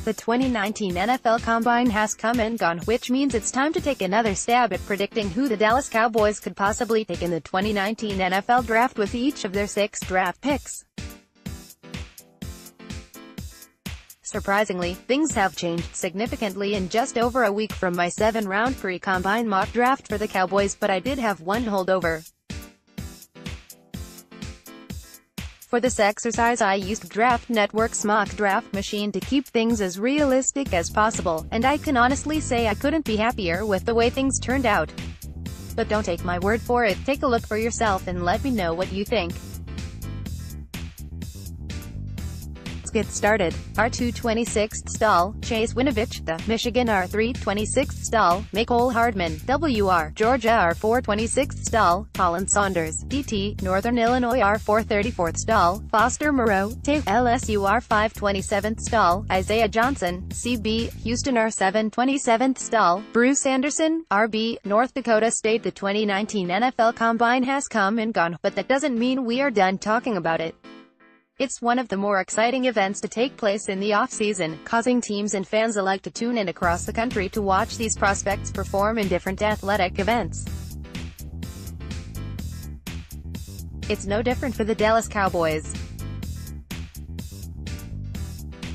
The 2019 NFL Combine has come and gone, which means it's time to take another stab at predicting who the Dallas Cowboys could possibly take in the 2019 NFL Draft with each of their 6 draft picks. Surprisingly, things have changed significantly in just over a week from my 7-round pre-combine mock draft for the Cowboys, but I did have one holdover. For this exercise I used Draft Network's mock draft machine to keep things as realistic as possible, and I can honestly say I couldn't be happier with the way things turned out. But don't take my word for it, take a look for yourself and let me know what you think. Get started. R226th stall, Chase Winovich, the Michigan R326th stall, Mecole Hardman, WR, Georgia R426th stall, Colin Saunders, DT, Northern Illinois R434th stall, Foster Moreau, TAFE, LSU R527th stall, Isaiah Johnson, CB, Houston R727th stall, Bruce Anderson, RB, North Dakota State. The 2019 NFL Combine has come and gone, but that doesn't mean we are done talking about it. It's one of the more exciting events to take place in the off-season, causing teams and fans alike to tune in across the country to watch these prospects perform in different athletic events. It's no different for the Dallas Cowboys.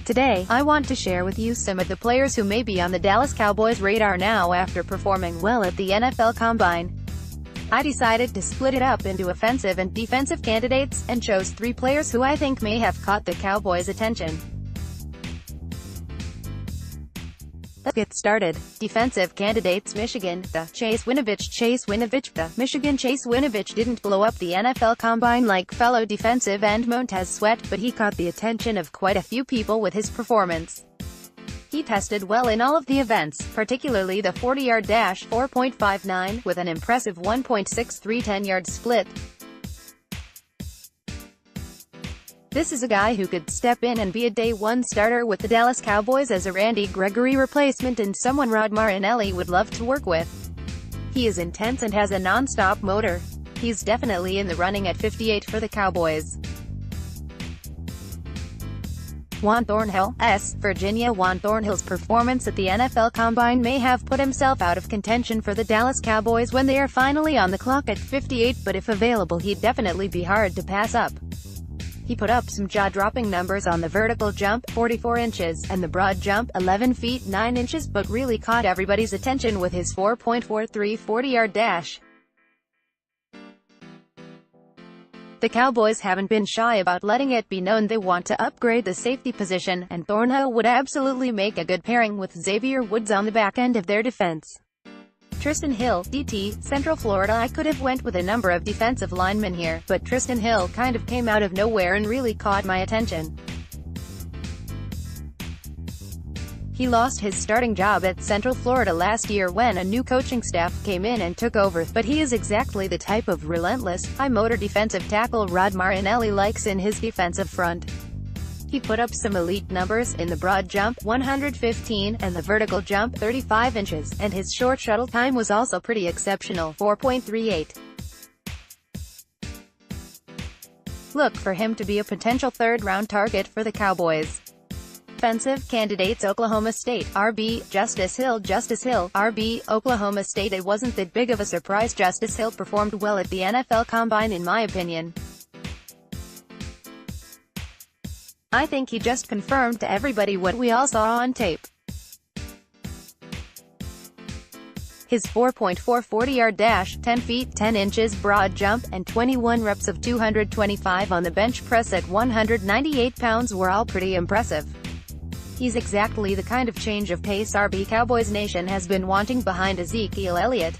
Today, I want to share with you some of the players who may be on the Dallas Cowboys' radar now after performing well at the NFL Combine. I decided to split it up into offensive and defensive candidates, and chose 3 players who I think may have caught the Cowboys' attention. Let's get started. Defensive candidates. Michigan, the Chase Winovich, the Michigan. Chase Winovich didn't blow up the NFL Combine like fellow defensive end Montez Sweat, but he caught the attention of quite a few people with his performance. He tested well in all of the events, particularly the 40-yard dash, 4.59, with an impressive 1.63 10-yard split. This is a guy who could step in and be a day-one starter with the Dallas Cowboys as a Randy Gregory replacement and someone Rod Marinelli would love to work with. He is intense and has a non-stop motor. He's definitely in the running at 58 for the Cowboys. Juan Thornhill, Virginia. Juan Thornhill's performance at the NFL Combine may have put himself out of contention for the Dallas Cowboys when they are finally on the clock at 58, but if available he'd definitely be hard to pass up. He put up some jaw-dropping numbers on the vertical jump, 44 inches, and the broad jump, 11 feet 9 inches, but really caught everybody's attention with his 4.43 40-yard dash. The Cowboys haven't been shy about letting it be known they want to upgrade the safety position, and Thornhill would absolutely make a good pairing with Xavier Woods on the back end of their defense. Tristan Hill, DT, Central Florida. I could have went with a number of defensive linemen here, but Tristan Hill kind of came out of nowhere and really caught my attention. He lost his starting job at Central Florida last year when a new coaching staff came in and took over, but he is exactly the type of relentless, high-motor defensive tackle Rod Marinelli likes in his defensive front. He put up some elite numbers in the broad jump, 115, and the vertical jump, 35 inches, and his short shuttle time was also pretty exceptional, 4.38. Look for him to be a potential third-round target for the Cowboys. Offensive candidates. Oklahoma State, RB, Justice Hill, RB, Oklahoma State. It wasn't that big of a surprise. Justice Hill performed well at the NFL Combine in my opinion. I think he just confirmed to everybody what we all saw on tape. His 4.4 40-yard dash, 10 feet 10 inches broad jump, and 21 reps of 225 on the bench press at 198 pounds were all pretty impressive. He's exactly the kind of change of pace RB Cowboys Nation has been wanting behind Ezekiel Elliott.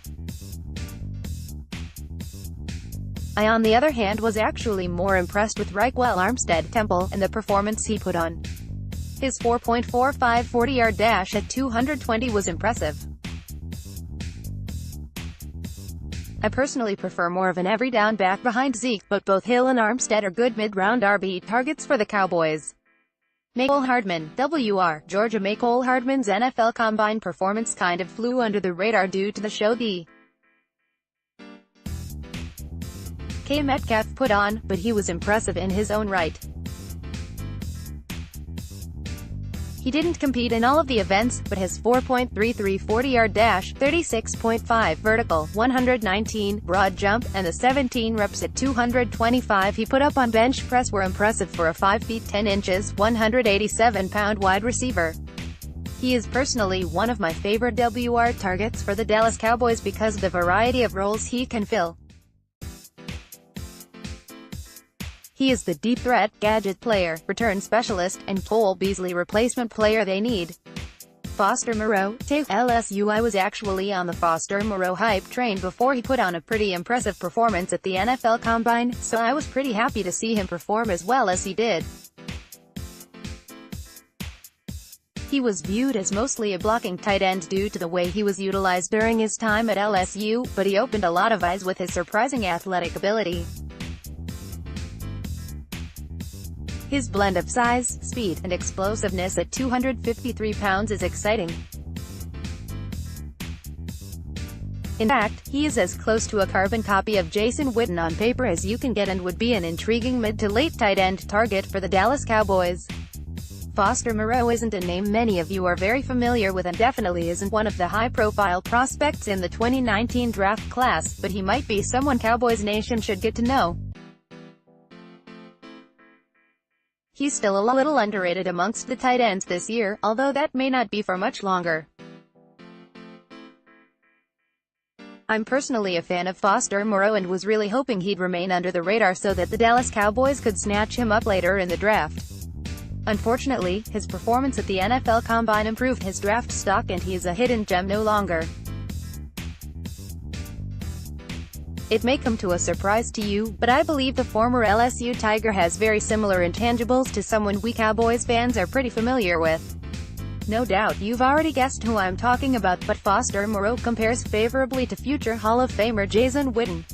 I, on the other hand, was actually more impressed with Raquel Armstead Temple, and the performance he put on. His 4.45 40-yard dash at 220 was impressive. I personally prefer more of an every-down back behind Zeke, but both Hill and Armstead are good mid-round RB targets for the Cowboys. Mecole Hardman, WR, Georgia. Mecole Hardman's NFL Combine performance kind of flew under the radar due to the show the K. Metcalf put on, but he was impressive in his own right. He didn't compete in all of the events, but his 4.33 40-yard dash, 36.5 vertical, 119 broad jump, and the 17 reps at 225 he put up on bench press were impressive for a 5 feet 10 inches, 187-pound wide receiver. He is personally one of my favorite WR targets for the Dallas Cowboys because of the variety of roles he can fill. He is the deep threat, gadget player, return specialist, and Cole Beasley replacement player they need. Foster Moreau, to LSU. I was actually on the Foster Moreau hype train before he put on a pretty impressive performance at the NFL Combine, so I was pretty happy to see him perform as well as he did. He was viewed as mostly a blocking tight end due to the way he was utilized during his time at LSU, but he opened a lot of eyes with his surprising athletic ability. His blend of size, speed, and explosiveness at 253 pounds is exciting. In fact, he is as close to a carbon copy of Jason Witten on paper as you can get and would be an intriguing mid to late tight end target for the Dallas Cowboys. Foster Moreau isn't a name many of you are very familiar with and definitely isn't one of the high-profile prospects in the 2019 draft class, but he might be someone Cowboys Nation should get to know. He's still a little underrated amongst the tight ends this year, although that may not be for much longer. I'm personally a fan of Foster Moreau and was really hoping he'd remain under the radar so that the Dallas Cowboys could snatch him up later in the draft. Unfortunately, his performance at the NFL Combine improved his draft stock and he is a hidden gem no longer. It may come to a surprise to you, but I believe the former LSU Tiger has very similar intangibles to someone we Cowboys fans are pretty familiar with. No doubt you've already guessed who I'm talking about, but Foster Moreau compares favorably to future Hall of Famer Jason Witten.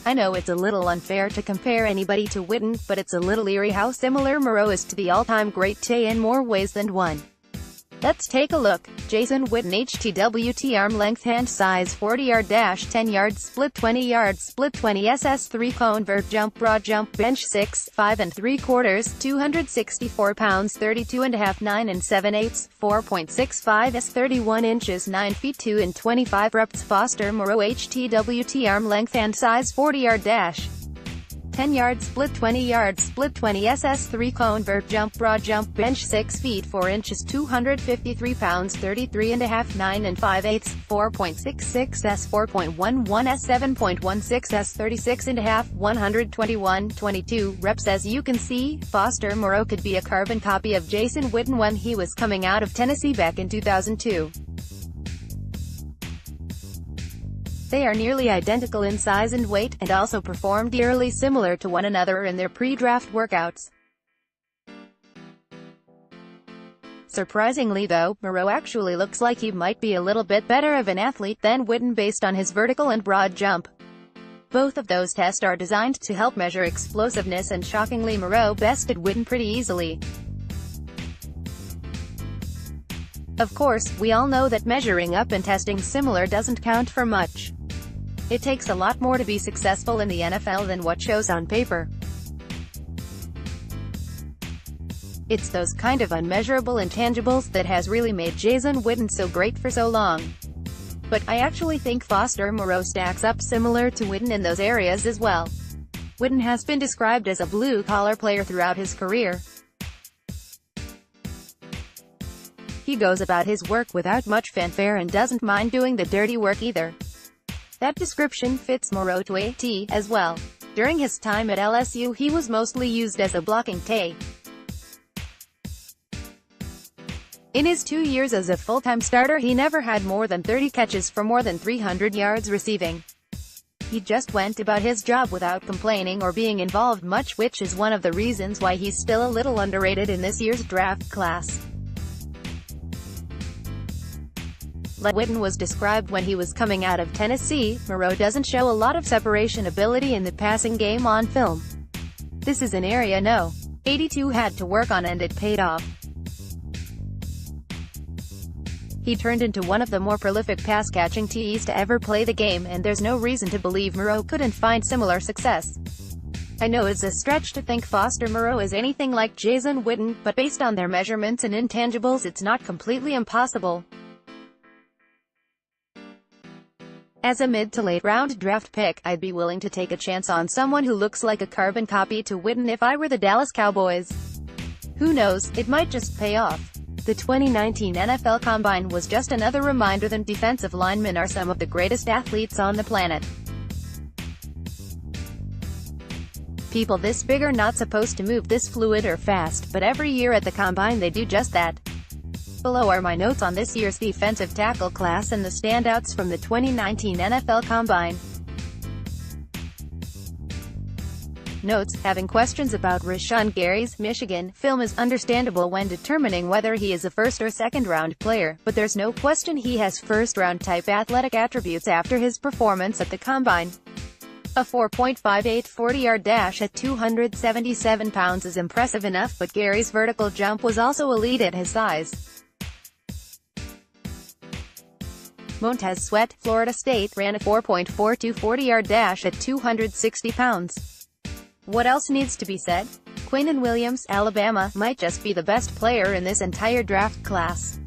I know it's a little unfair to compare anybody to Witten, but it's a little eerie how similar Moreau is to the all-time great Tay in more ways than one. Let's take a look. Jason Witten HTWT arm length hand size 40-yard dash 10 yards split 20 yards split 20 SS3 cone vert jump broad jump bench 6, 5 3/4 264 pounds 32.5 9 7/8 4.65 s 31 inches 9 feet 2 and 25 reps. Foster Moreau HTWT arm length hand size 40-yard dash 10 yards split 20 yards split 20 SS3 cone vert jump broad jump bench 6 feet 4 inches 253 pounds 33.5 9 5/8 4.66 s 4.11 s 7.16 s 36.5 121.22 reps. As you can see, Foster Moreau could be a carbon copy of Jason Witten when he was coming out of Tennessee back in 2002. They are nearly identical in size and weight, and also performed eerily similar to one another in their pre-draft workouts. Surprisingly though, Moreau actually looks like he might be a little bit better of an athlete than Witten based on his vertical and broad jump. Both of those tests are designed to help measure explosiveness, and shockingly Moreau bested Witten pretty easily. Of course, we all know that measuring up and testing similar doesn't count for much. It takes a lot more to be successful in the NFL than what shows on paper. It's those kind of unmeasurable intangibles that has really made Jason Witten so great for so long. But I actually think Foster Moreau stacks up similar to Witten in those areas as well. Witten has been described as a blue-collar player throughout his career. He goes about his work without much fanfare and doesn't mind doing the dirty work either. That description fits Moreau to a T as well. During his time at LSU he was mostly used as a blocking Tay. In his 2 years as a full-time starter he never had more than 30 catches for more than 300 yards receiving. He just went about his job without complaining or being involved much, which is one of the reasons why he's still a little underrated in this year's draft class. Like Witten was described when he was coming out of Tennessee, Moreau doesn't show a lot of separation ability in the passing game on film. This is an area No. 82 had to work on, and it paid off. He turned into one of the more prolific pass-catching TEs to ever play the game, and there's no reason to believe Moreau couldn't find similar success. I know it's a stretch to think Foster Moreau is anything like Jason Witten, but based on their measurements and intangibles it's not completely impossible. As a mid to late round draft pick, I'd be willing to take a chance on someone who looks like a carbon copy to Witten if I were the Dallas Cowboys. Who knows, it might just pay off. The 2019 NFL Combine was just another reminder that defensive linemen are some of the greatest athletes on the planet. People this big are not supposed to move this fluid or fast, but every year at the Combine they do just that. Below are my notes on this year's defensive tackle class and the standouts from the 2019 NFL Combine. Notes: having questions about Rashawn Gary's Michigan film is understandable when determining whether he is a first or second round player, but there's no question he has first round type athletic attributes after his performance at the Combine. A 4.58 40-yard dash at 277 pounds is impressive enough, but Gary's vertical jump was also elite at his size. Montez Sweat, Florida State, ran a 4.42 40-yard dash at 260 pounds. What else needs to be said? Quinnen Williams, Alabama, might just be the best player in this entire draft class.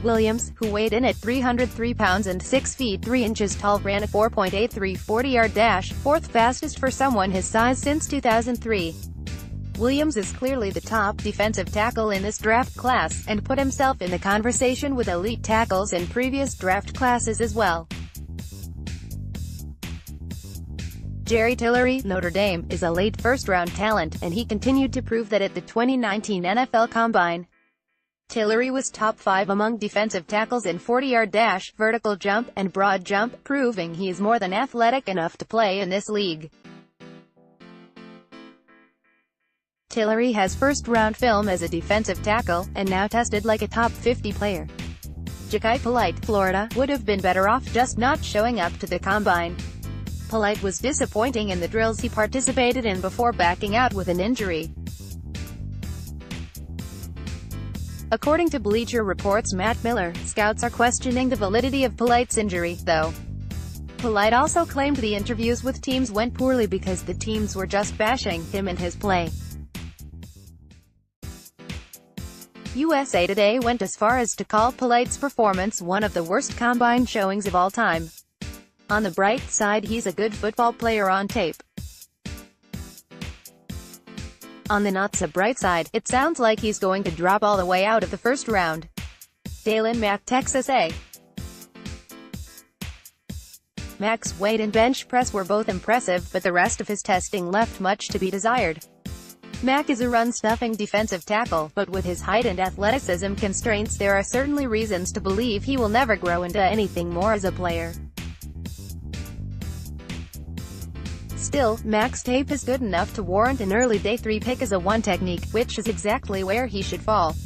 Williams, who weighed in at 303 pounds and 6 feet 3 inches tall, ran a 4.83 40-yard dash, fourth fastest for someone his size since 2003. Williams is clearly the top defensive tackle in this draft class, and put himself in the conversation with elite tackles in previous draft classes as well. Jerry Tillery, Notre Dame, is a late first-round talent, and he continued to prove that at the 2019 NFL Combine. Tillery was top 5 among defensive tackles in 40-yard dash, vertical jump, and broad jump, proving he is more than athletic enough to play in this league. Tillery has first-round film as a defensive tackle, and now tested like a top 50 player. Jachai Polite, Florida, would have been better off just not showing up to the Combine. Polite was disappointing in the drills he participated in before backing out with an injury. According to Bleacher Report's Matt Miller, scouts are questioning the validity of Polite's injury, though. Polite also claimed the interviews with teams went poorly because the teams were just bashing him and his play. USA Today went as far as to call Polite's performance one of the worst Combine showings of all time. On the bright side, he's a good football player on tape. On the not-so-bright side, it sounds like he's going to drop all the way out of the first round. Dalen Mack, Texas A. Mack's weight and bench press were both impressive, but the rest of his testing left much to be desired. Mack is a run-stuffing defensive tackle, but with his height and athleticism constraints there are certainly reasons to believe he will never grow into anything more as a player. Still, Mack's tape is good enough to warrant an early day 3 pick as a 1 technique, which is exactly where he should fall.